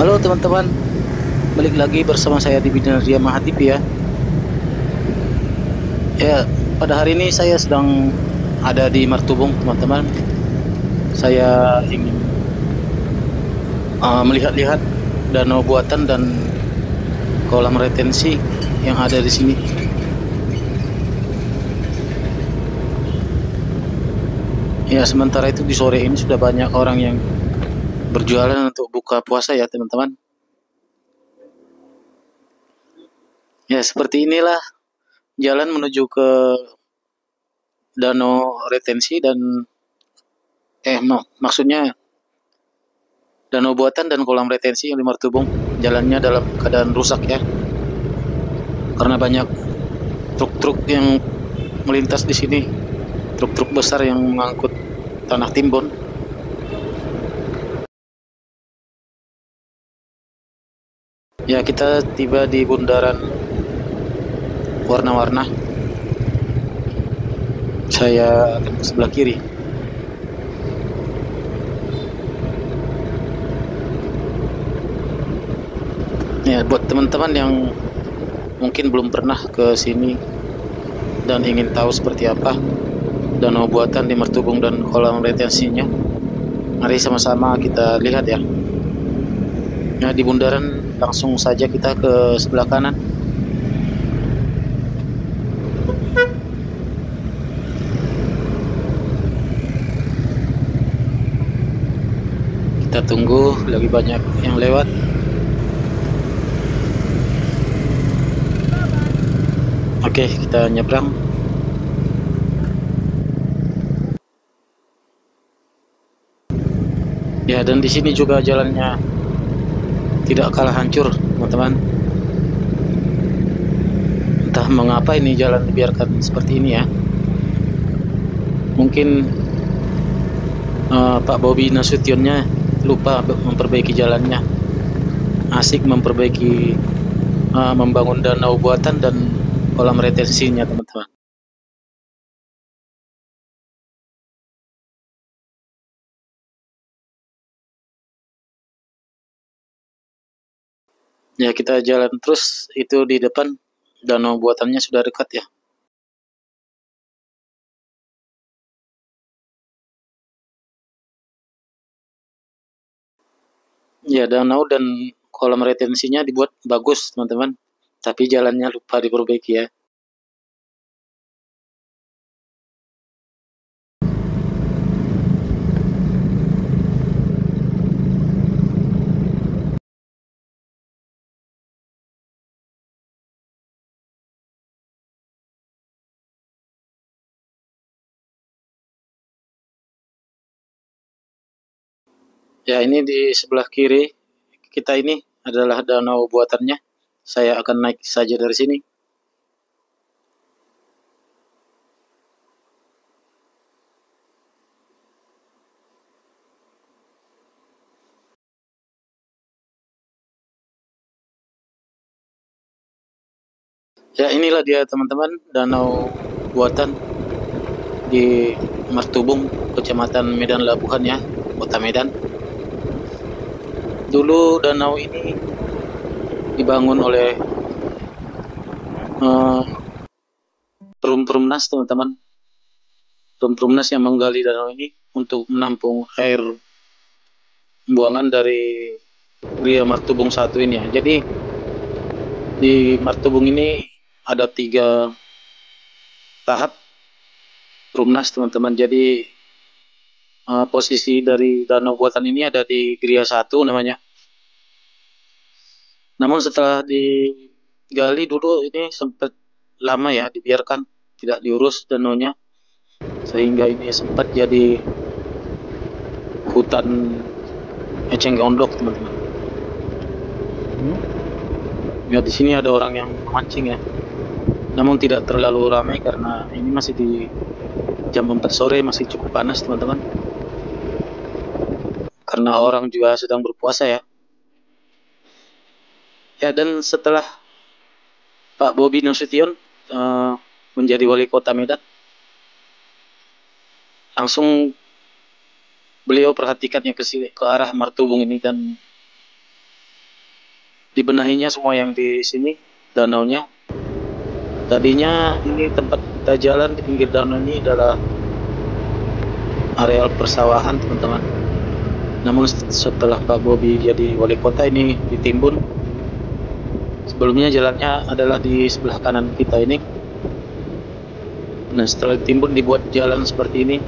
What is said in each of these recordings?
Halo teman-teman, balik lagi bersama saya di Bidang Ria Mahatip ya. Ya, pada hari ini saya sedang ada di Martubung teman-teman. Saya ingin melihat-lihat danau buatan dan kolam retensi yang ada di sini. Ya, sementara itu di sore ini sudah banyak orang yang berjualan untuk buka puasa ya teman-teman. Ya, seperti inilah jalan menuju ke danau retensi dan maksudnya danau buatan dan kolam retensi yang di Martubung. Jalannya dalam keadaan rusak ya, karena banyak truk-truk yang melintas di sini, truk-truk besar yang mengangkut tanah timbun. Ya, kita tiba di bundaran warna-warna. Saya akan ke sebelah kiri. Ya, buat teman-teman yang mungkin belum pernah ke sini dan ingin tahu seperti apa danau buatan di Martubung dan kolam retensinya, mari sama-sama kita lihat ya. Nah, di bundaran langsung saja kita ke sebelah kanan. Kita tunggu, lagi banyak yang lewat. Oke, kita nyebrang. Ya, dan di sini juga jalannya tidak kalah hancur, teman-teman. Entah mengapa ini jalan dibiarkan seperti ini ya. Mungkin Pak Bobi Nasutionnya lupa memperbaiki jalannya. Asik memperbaiki, membangun danau buatan dan kolam retensinya, teman-teman. Ya, kita jalan terus, itu di depan danau buatannya sudah dekat ya. Ya, danau dan kolam retensinya dibuat bagus, teman-teman. Tapi jalannya lupa diperbaiki ya. Ya, ini di sebelah kiri kita ini adalah danau buatannya. Saya akan naik saja dari sini. Ya, inilah dia teman-teman, danau buatan di Martubung, Kecamatan Medan Labuhan ya, Kota Medan. Dulu danau ini dibangun oleh uh, Perumnas, teman-teman. Perumnas yang menggali danau ini untuk menampung air buangan dari Ria Martubung 1 ini ya. Jadi di Martubung ini ada 3 tahap Perumnas, teman-teman. Jadi posisi dari danau buatan ini ada di Gria 1 namanya. Namun setelah digali dulu ini sempat lama ya dibiarkan, tidak diurus danaunya, sehingga ini sempat jadi hutan eceng gondok, teman-teman. Ya, di sini ada orang yang memancing ya. Namun tidak terlalu ramai karena ini masih di jam 4 sore, masih cukup panas, teman-teman. Karena orang juga sedang berpuasa ya. Ya, dan setelah Pak Bobi Nasution menjadi wali kota Medan, langsung beliau perhatikannya ke arah Martubung ini dan dibenahinya semua yang di sini danaunya. Tadinya ini tempat kita jalan di pinggir danau ini adalah areal persawahan, teman-teman. Namun setelah Pak Bobi jadi wali kota, ini ditimbun. Sebelumnya jalannya adalah di sebelah kanan kita ini. Nah, setelah ditimbun dibuat jalan seperti ini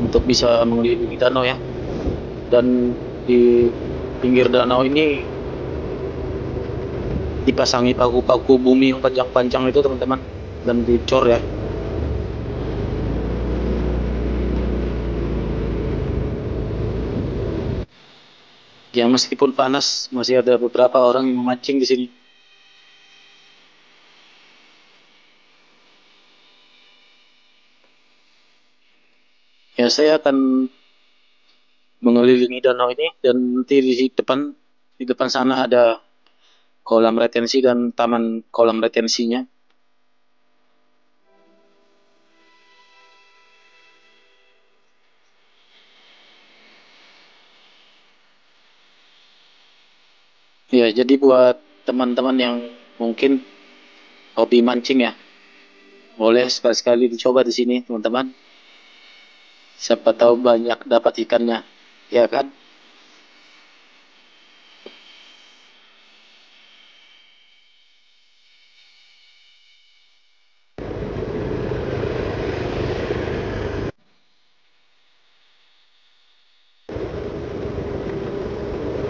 untuk bisa mengelilingi danau ya. Dan di pinggir danau ini dipasangi paku-paku bumi yang panjang-panjang itu, teman-teman, dan dicor ya. Ya, meskipun panas, masih ada beberapa orang yang memancing di sini. Ya, saya akan mengelilingi danau ini, dan nanti di depan sana ada kolam retensi dan taman kolam retensinya. Ya, jadi buat teman-teman yang mungkin hobi mancing ya, boleh sekali-sekali dicoba di sini, teman-teman. Siapa tahu banyak dapat ikannya, ya kan?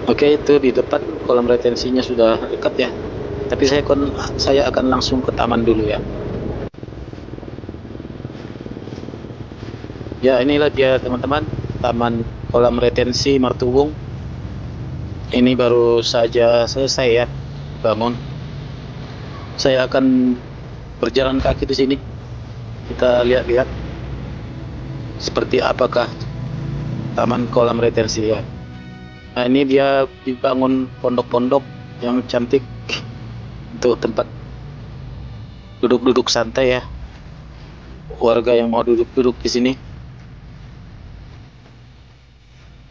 Oke, itu di depan kolam retensinya sudah dekat ya. Tapi saya akan langsung ke taman dulu ya. Ya, inilah dia teman-teman, taman kolam retensi Martubung. Ini baru saja selesai ya bangun. Saya akan berjalan kaki di sini. Kita lihat-lihat seperti apakah taman kolam retensi ya. Nah, ini dia dibangun pondok-pondok yang cantik untuk tempat duduk-duduk santai ya. Warga yang mau duduk-duduk di sini.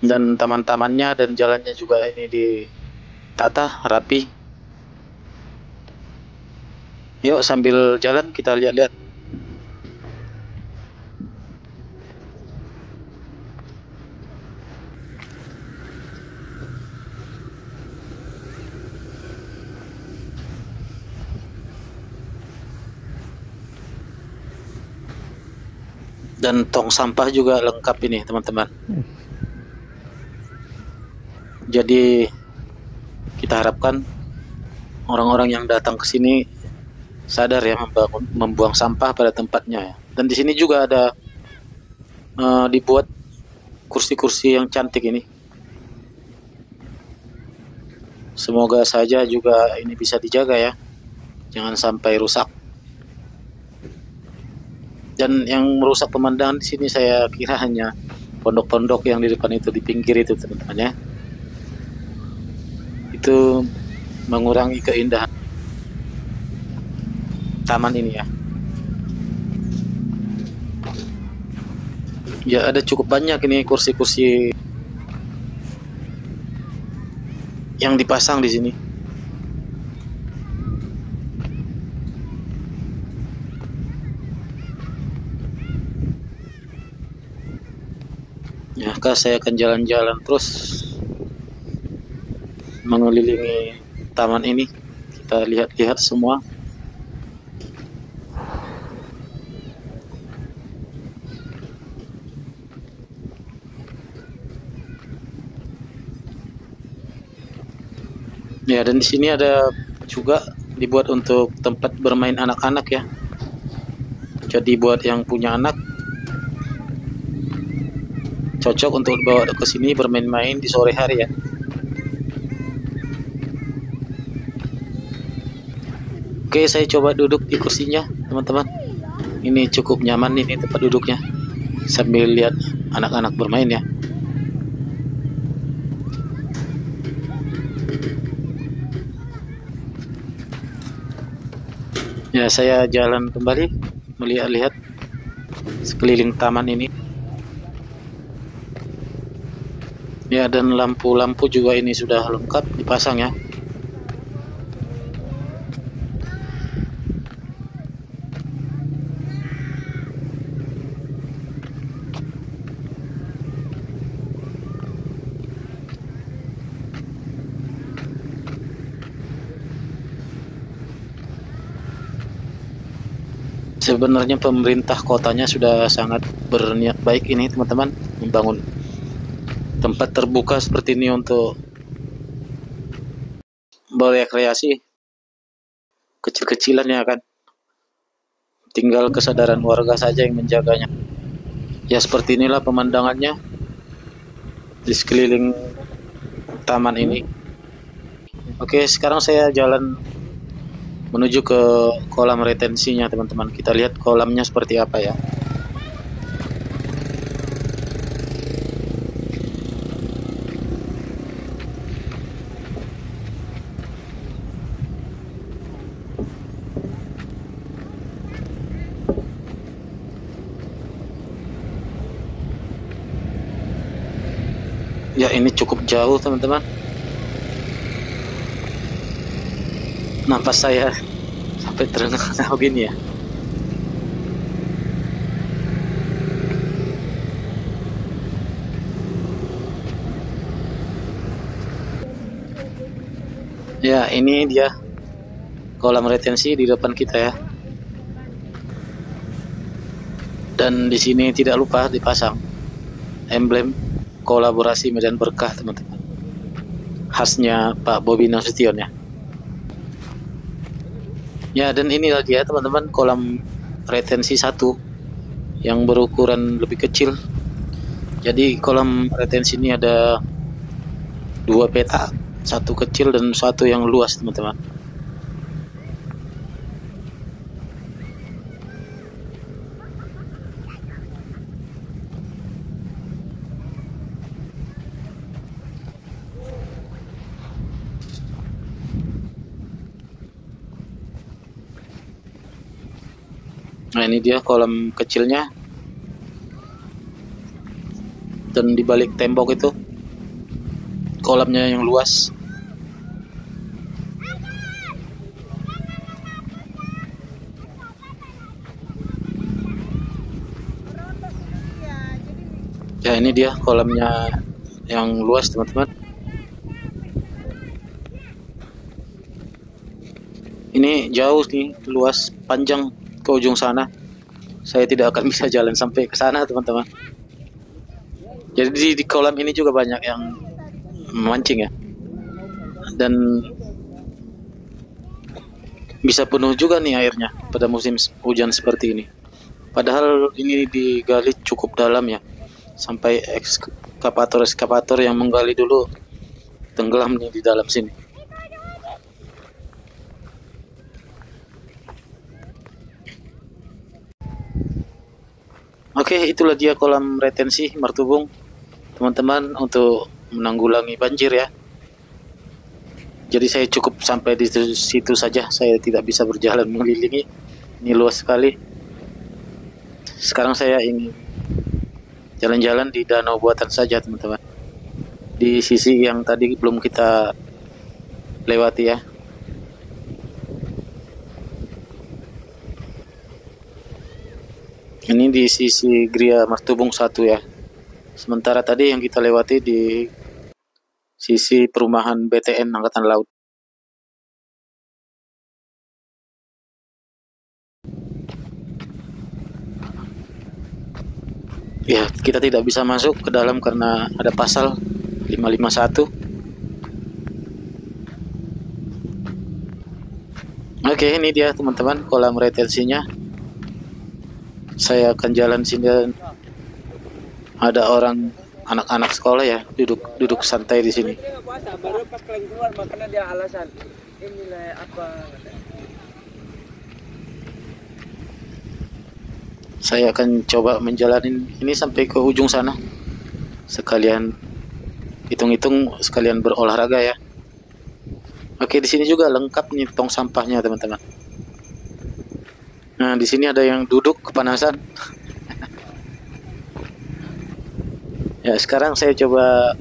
Dan taman-tamannya dan jalannya juga ini ditata rapi. Yuk, sambil jalan kita lihat-lihat. Dan tong sampah juga lengkap ini, teman-teman. Jadi kita harapkan orang-orang yang datang ke sini sadar ya membuang sampah pada tempatnya ya. Dan di sini juga ada dibuat kursi-kursi yang cantik ini. Semoga saja juga ini bisa dijaga ya, jangan sampai rusak. Dan yang merusak pemandangan di sini saya kira hanya pondok-pondok yang di depan itu, di pinggir itu, teman-teman ya. Itu mengurangi keindahan taman ini ya. Ya, ada cukup banyak ini kursi-kursi yang dipasang di sini. Ya, saya akan jalan-jalan terus mengelilingi taman ini. Kita lihat-lihat semua. Ya, dan di sini ada juga dibuat untuk tempat bermain anak-anak ya. Jadi buat yang punya anak cocok untuk dibawa ke sini bermain-main di sore hari ya. Oke, saya coba duduk di kursinya, teman-teman. Ini cukup nyaman ini tempat duduknya, sambil lihat anak-anak bermain ya. Ya, saya jalan kembali melihat-lihat sekeliling taman ini. Ya, dan lampu-lampu juga ini sudah lengkap dipasang ya. Sebenarnya pemerintah kotanya sudah sangat berniat baik ini teman-teman, membangun tempat terbuka seperti ini untuk berekreasi kecil-kecilan ya kan. Tinggal kesadaran warga saja yang menjaganya. Ya seperti inilah pemandangannya di sekeliling taman ini. Oke, sekarang saya jalan menuju ke kolam retensinya teman-teman. Kita lihat kolamnya seperti apa ya. Ya ini cukup jauh teman-teman. Nafas saya sampai terengah-engah begini ya. Ya ini dia kolam retensi di depan kita ya. Dan di sini tidak lupa dipasang emblem kolaborasi Medan Berkah teman-teman. Khasnya Pak Bobi Nasution ya. Ya dan inilah dia teman-teman kolam retensi 1 yang berukuran lebih kecil. Jadi kolam retensi ini ada 2 peta, 1 kecil dan 1 yang luas teman-teman. Nah ini dia kolam kecilnya. Dan di balik tembok itu kolamnya yang luas. Ya ini dia kolamnya yang luas teman-teman. Ini jauh nih, luas, panjang ke ujung sana. Saya tidak akan bisa jalan sampai ke sana teman-teman. Jadi di kolam ini juga banyak yang memancing ya. Dan bisa penuh juga nih airnya pada musim hujan seperti ini. Padahal ini digali cukup dalam ya. Sampai ekskavator yang menggali dulu tenggelam nih di dalam sini. Oke, itulah dia kolam retensi Martubung, teman-teman, untuk menanggulangi banjir ya. Jadi saya cukup sampai di situ saja, saya tidak bisa berjalan mengelilingi, ini luas sekali. Sekarang saya ingin jalan-jalan di danau buatan saja teman-teman, di sisi yang tadi belum kita lewati ya. Ini di sisi Gria Martubung 1 ya. Sementara tadi yang kita lewati di sisi perumahan BTN Angkatan Laut. Ya, kita tidak bisa masuk ke dalam karena ada pasal 551. Oke, ini dia teman-teman kolam retensinya. Saya akan jalan sini dan ada orang anak-anak sekolah ya duduk santai di sini. Baru pas kalian keluar makanya dia alasan inilah apa. Saya akan coba menjalani ini sampai ke ujung sana. Sekalian hitung-hitung, sekalian berolahraga ya. Oke, di sini juga lengkap nih tong sampahnya teman-teman. Nah, di sini ada yang duduk kepanasan. Ya, sekarang saya coba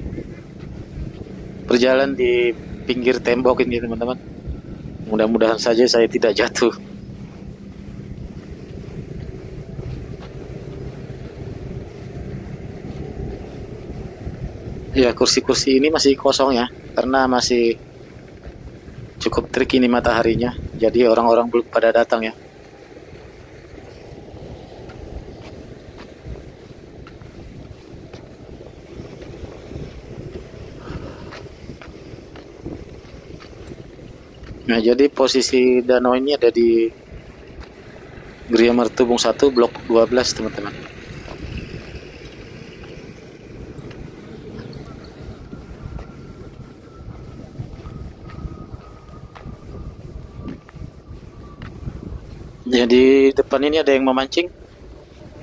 berjalan di pinggir tembok ini teman-teman. Mudah-mudahan saja saya tidak jatuh. Ya, kursi-kursi ini masih kosong ya, karena masih cukup terik ini mataharinya. Jadi orang-orang belum pada datang ya. Nah, jadi posisi danau ini ada di Gria Martubung 1 blok 12, teman-teman. Jadi depan ini ada yang memancing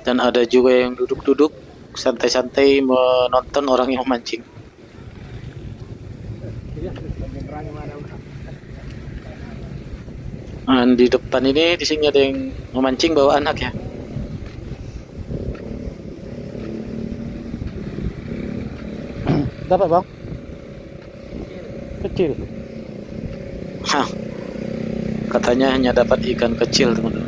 dan ada juga yang duduk-duduk santai-santai menonton orang yang memancing. Dan di depan ini di sini ada yang memancing bawa anak ya. Dapat bang? Kecil. Hah. Katanya hanya dapat ikan kecil, teman-teman.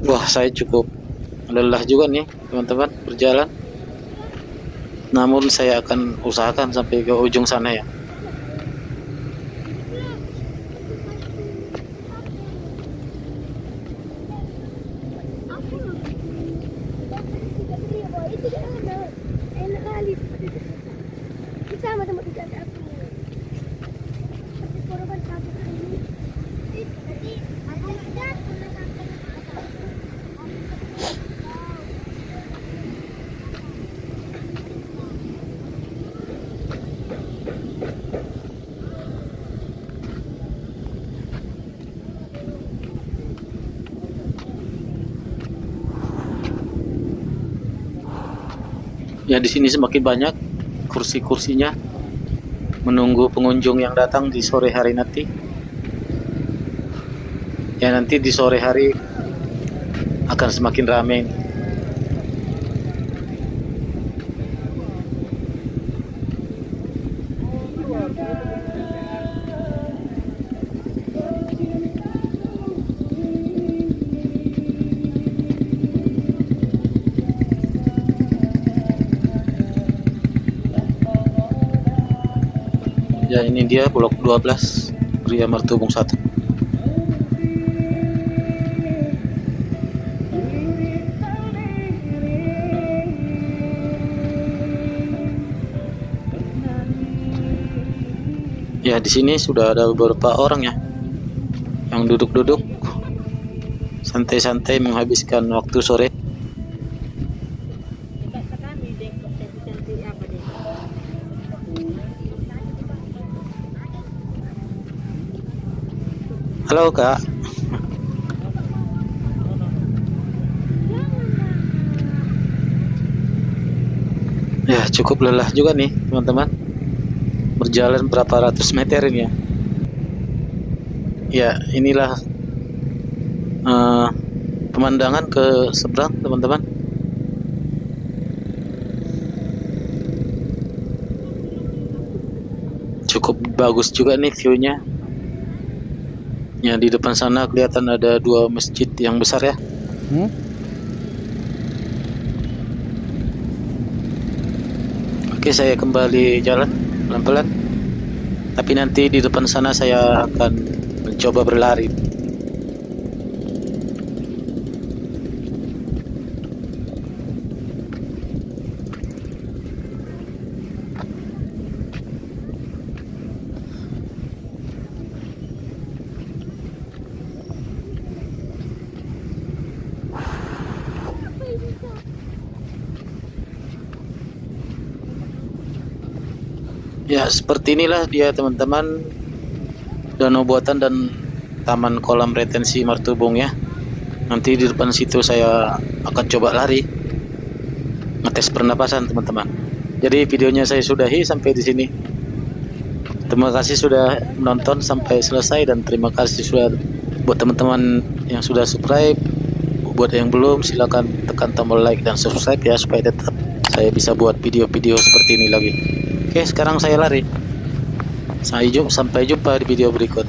Wah, saya cukup lelah juga nih, teman-teman, berjalan. Namun saya akan usahakan sampai ke ujung sana ya. Ya, di sini semakin banyak kursi-kursinya menunggu pengunjung yang datang di sore hari nanti. Ya, nanti di sore hari akan semakin ramai. Ya, ini dia blok 12 Gria Martubung 1. Ya, di sini sudah ada beberapa orang ya yang duduk-duduk santai-santai menghabiskan waktu sore. Halo Kak. Ya, cukup lelah juga nih teman-teman. Berjalan berapa ratus meter ini ya. Ya, inilah pemandangan ke seberang teman-teman. Cukup bagus juga nih view-nya. Ya, di depan sana kelihatan ada dua masjid yang besar ya. Oke, saya kembali jalan pelan-pelan. Tapi nanti di depan sana saya akan mencoba berlari. Ya, seperti inilah dia teman-teman, danau buatan dan taman kolam retensi Martubung ya. Nanti di depan situ saya akan coba lari, ngetes pernapasan teman-teman. Jadi videonya saya sudahi sampai di sini. Terima kasih sudah menonton sampai selesai dan terima kasih sudah buat teman-teman yang sudah subscribe. Buat yang belum, silakan tekan tombol like dan subscribe ya supaya tetap saya bisa buat video-video seperti ini lagi. Oke, sekarang saya lari. Sampai jumpa di video berikut.